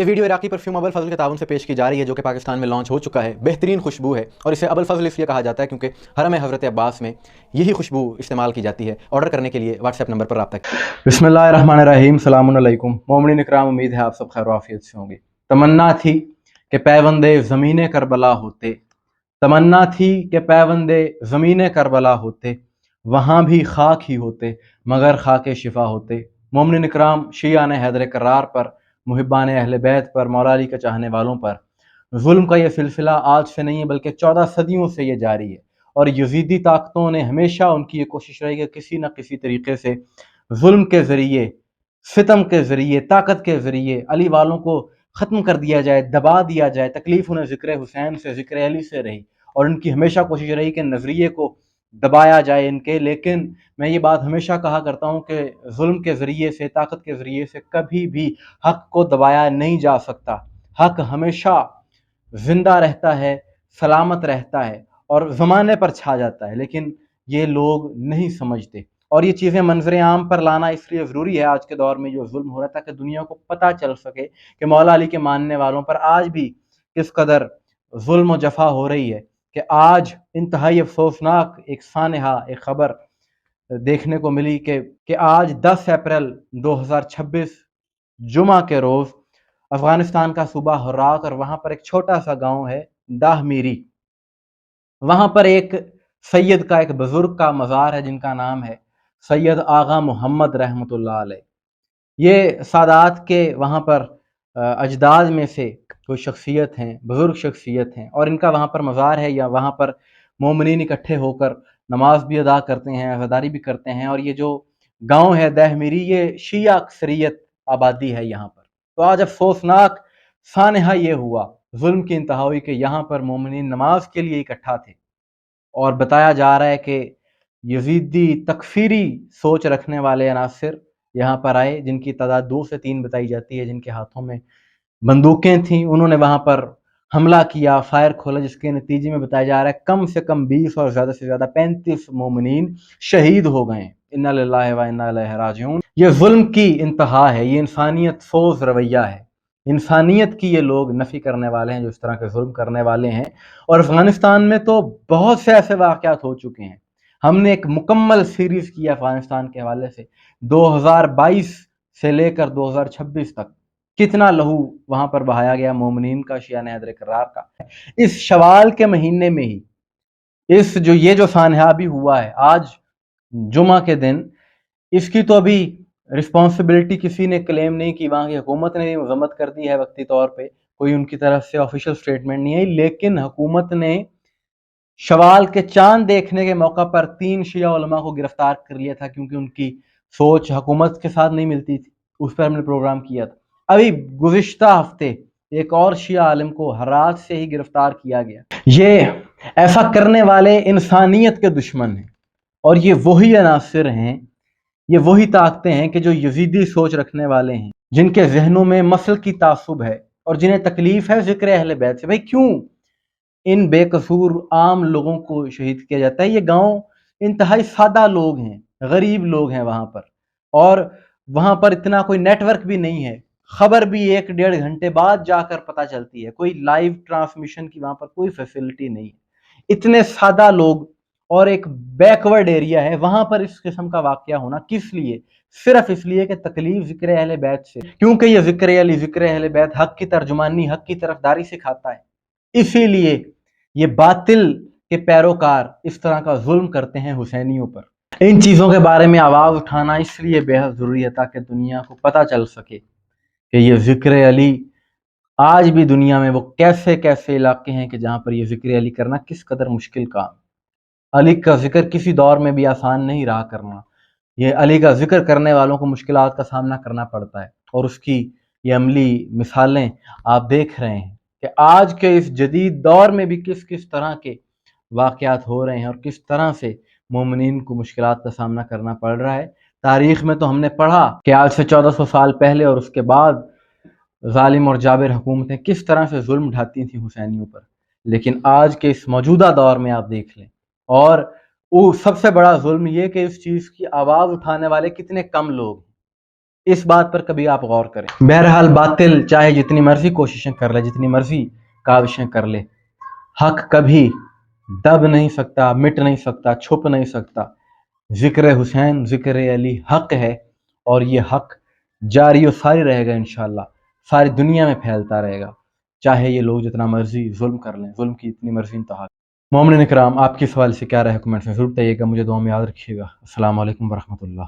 یہ ویڈیو عراقی پرفیوم ابو الفضل کے تعاون سے پیش کی جا رہی ہے، جو کہ پاکستان میں لانچ ہو چکا ہے۔ بہترین خوشبو ہے اور اسے ابو الفضل اس لیے کہا جاتا ہے کیونکہ حرم حضرت عباس میں یہی خوشبو استعمال کی جاتی ہے۔ آرڈر کرنے کے لیے واٹس ایپ نمبر پر رابطہ کریں۔ بسم اللہ الرحمن الرحیم، السلام علیکم مومنین اکرام، امید ہے آپ سب خیر و عافیت سے ہوں گے۔ تمنا تھی کہ پیوندے زمین کربلا ہوتے، تمنا تھی کہ پیوندے زمین کربلا ہوتے، وہاں بھی خاک ہی ہوتے مگر خاک شفا ہوتے۔ مومنین اکرام، شیعان حیدر کرار پر، محبان اہل بیت پر، مولا علی کے چاہنے والوں پر ظلم کا یہ سلسلہ آج سے نہیں ہے بلکہ 14 صدیوں سے یہ جاری ہے، اور یزیدی طاقتوں نے ہمیشہ ان کی یہ کوشش رہی کہ کسی نہ کسی طریقے سے ظلم کے ذریعے، ستم کے ذریعے، طاقت کے ذریعے علی والوں کو ختم کر دیا جائے، دبا دیا جائے۔ تکلیف انہیں ذکر حسین سے، ذکر علی سے رہی، اور ان کی ہمیشہ کوشش رہی کہ نظریے کو دبایا جائے ان کے۔ لیکن میں یہ بات ہمیشہ کہا کرتا ہوں کہ ظلم کے ذریعے سے، طاقت کے ذریعے سے کبھی بھی حق کو دبایا نہیں جا سکتا۔ حق ہمیشہ زندہ رہتا ہے، سلامت رہتا ہے اور زمانے پر چھا جاتا ہے، لیکن یہ لوگ نہیں سمجھتے۔ اور یہ چیزیں منظر عام پر لانا اس لیے ضروری ہے آج کے دور میں جو ظلم ہو رہا ہے، تاکہ دنیا کو پتہ چل سکے کہ مولا علی کے ماننے والوں پر آج بھی کس قدر ظلم و جفا ہو رہی ہے۔ کہ آج انتہائی افسوسناک ایک سانحہ، ایک خبر دیکھنے کو ملی کہ آج 10 اپریل 2026 جمعہ کے روز افغانستان کا صوبہ ہراک، اور وہاں پر ایک چھوٹا سا گاؤں ہے داہ میری، وہاں پر ایک سید کا، ایک بزرگ کا مزار ہے جن کا نام ہے سید آغا محمد رحمۃ اللہ علیہ۔ یہ سادات کے وہاں پر اجداد میں سے کوئی شخصیت ہیں، بزرگ شخصیت ہیں، اور ان کا وہاں پر مزار ہے، یا وہاں پر مومنین اکٹھے ہو کر نماز بھی ادا کرتے ہیں، عزاداری بھی کرتے ہیں۔ اور یہ جو گاؤں ہے دہ میری، یہ شیعہ اکثریت آبادی ہے یہاں پر۔ تو آج افسوسناک سانحہ یہ ہوا، ظلم کی انتہا ہوئی کہ یہاں پر مومنین نماز کے لیے اکٹھا تھے، اور بتایا جا رہا ہے کہ یزیدی تکفیری سوچ رکھنے والے عناصر یہاں پر آئے، جن کی تعداد 2 سے 3 بتائی جاتی ہے، جن کے ہاتھوں میں بندوقیں تھیں۔ انہوں نے وہاں پر حملہ کیا، فائر کھولا، جس کے نتیجے میں بتایا جا رہا ہے کم سے کم 20 اور زیادہ سے زیادہ 35 مومنین شہید ہو گئے۔ انا للہ و انا الیہ راجعون۔ یہ ظلم کی انتہا ہے، یہ انسانیت سوز رویہ ہے، انسانیت کی یہ لوگ نفی کرنے والے ہیں جو اس طرح کے ظلم کرنے والے ہیں۔ اور افغانستان میں تو بہت سے ایسے واقعات ہو چکے ہیں۔ ہم نے ایک مکمل سیریز کی افغانستان کے حوالے سے، 2022 سے لے کر 2026 تک کتنا لہو وہاں پر بہایا گیا مومنین کا، شیعان حیدر کرار کا۔ اس شوال کے مہینے میں ہی یہ جو سانحہ بھی ہوا ہے آج جمعہ کے دن، اس کی تو ابھی رسپانسبلٹی کسی نے کلیم نہیں کی، وہاں کی حکومت نے مذمت کر دی ہے وقتی طور پہ، کوئی ان کی طرف سے آفیشیل سٹیٹمنٹ نہیں آئی، لیکن حکومت نے شوال کے چاند دیکھنے کے موقع پر 3 شیعہ علماء کو گرفتار کر لیا تھا، کیونکہ ان کی سوچ حکومت کے ساتھ نہیں ملتی تھی۔ اس پر ہم نے پروگرام کیا تھا۔ ابھی گزشتہ ہفتے ایک اور شیعہ عالم کو ہرات سے ہی گرفتار کیا گیا۔ یہ ایسا کرنے والے انسانیت کے دشمن ہیں، اور یہ وہی عناصر ہیں، یہ وہی طاقتیں ہیں کہ جو یزیدی سوچ رکھنے والے ہیں، جن کے ذہنوں میں مسل کی تعصب ہے، اور جنہیں تکلیف ہے ذکر اہل بیت سے۔ بھائی کیوں ان بے قصور عام لوگوں کو شہید کیا جاتا ہے؟ یہ گاؤں انتہائی سادہ لوگ ہیں، غریب لوگ ہیں وہاں پر، اور وہاں پر اتنا کوئی نیٹ ورک بھی نہیں ہے، خبر بھی 1-1.5 گھنٹے بعد جا کر پتہ چلتی ہے، کوئی لائیو ٹرانسمیشن کی وہاں پر کوئی فیسلٹی نہیں ہے۔ اتنے سادہ لوگ اور ایک بیکورڈ ایریا ہے، وہاں پر اس قسم کا واقعہ ہونا کس لیے؟ صرف اس لیے کہ تکلیف ذکر اہل بیت سے، کیونکہ یہ ذکر علی، ذکر اہل بیت حق کی ترجمانی، حق کی طرفداری سکھاتا ہے، اسی لیے یہ باطل کے پیروکار اس طرح کا ظلم کرتے ہیں حسینیوں پر۔ ان چیزوں کے بارے میں آواز اٹھانا اس لیے بے حد ضروری ہے تاکہ دنیا کو پتہ چل سکے کہ یہ ذکر علی آج بھی دنیا میں وہ کیسے کیسے علاقے ہیں کہ جہاں پر یہ ذکر علی کرنا کس قدر مشکل کام۔ علی کا ذکر کسی دور میں بھی آسان نہیں رہا کرنا، یہ علی کا ذکر کرنے والوں کو مشکلات کا سامنا کرنا پڑتا ہے، اور اس کی یہ عملی مثالیں آپ دیکھ رہے ہیں کہ آج کے اس جدید دور میں بھی کس کس طرح کے واقعات ہو رہے ہیں، اور کس طرح سے مومنین کو مشکلات کا سامنا کرنا پڑ رہا ہے۔ تاریخ میں تو ہم نے پڑھا کہ آج سے 1400 سال پہلے اور اس کے بعد ظالم اور جابر حکومتیں کس طرح سے ظلم ڈھاتی تھیں حسینیوں پر، لیکن آج کے اس موجودہ دور میں آپ دیکھ لیں، اور سب سے بڑا ظلم یہ کہ اس چیز کی آواز اٹھانے والے کتنے کم لوگ ہیں۔ اس بات پر کبھی آپ غور کریں. بہرحال باطل چاہے جتنی مرضی کوششیں کر لے، جتنی مرضی کاوشیں کر لے، حق کبھی دب نہیں سکتا، مٹ نہیں سکتا، چھپ نہیں سکتا. ذکر حسین، ذکر علی حق ہے، اور یہ حق جاری و ساری رہے گا انشاءاللہ، ساری دنیا میں پھیلتا رہے گا، چاہے یہ لوگ جتنا مرضی ظلم کر لیں، ظلم کی اتنی مرضی انتہا. مومنین اکرام، آپ کی سوال سے کیا رہے کمنٹس میں ضرور بتائیے گا، مجھے دعا میں یاد رکھیے گا. السلام علیکم ورحمۃ اللہ.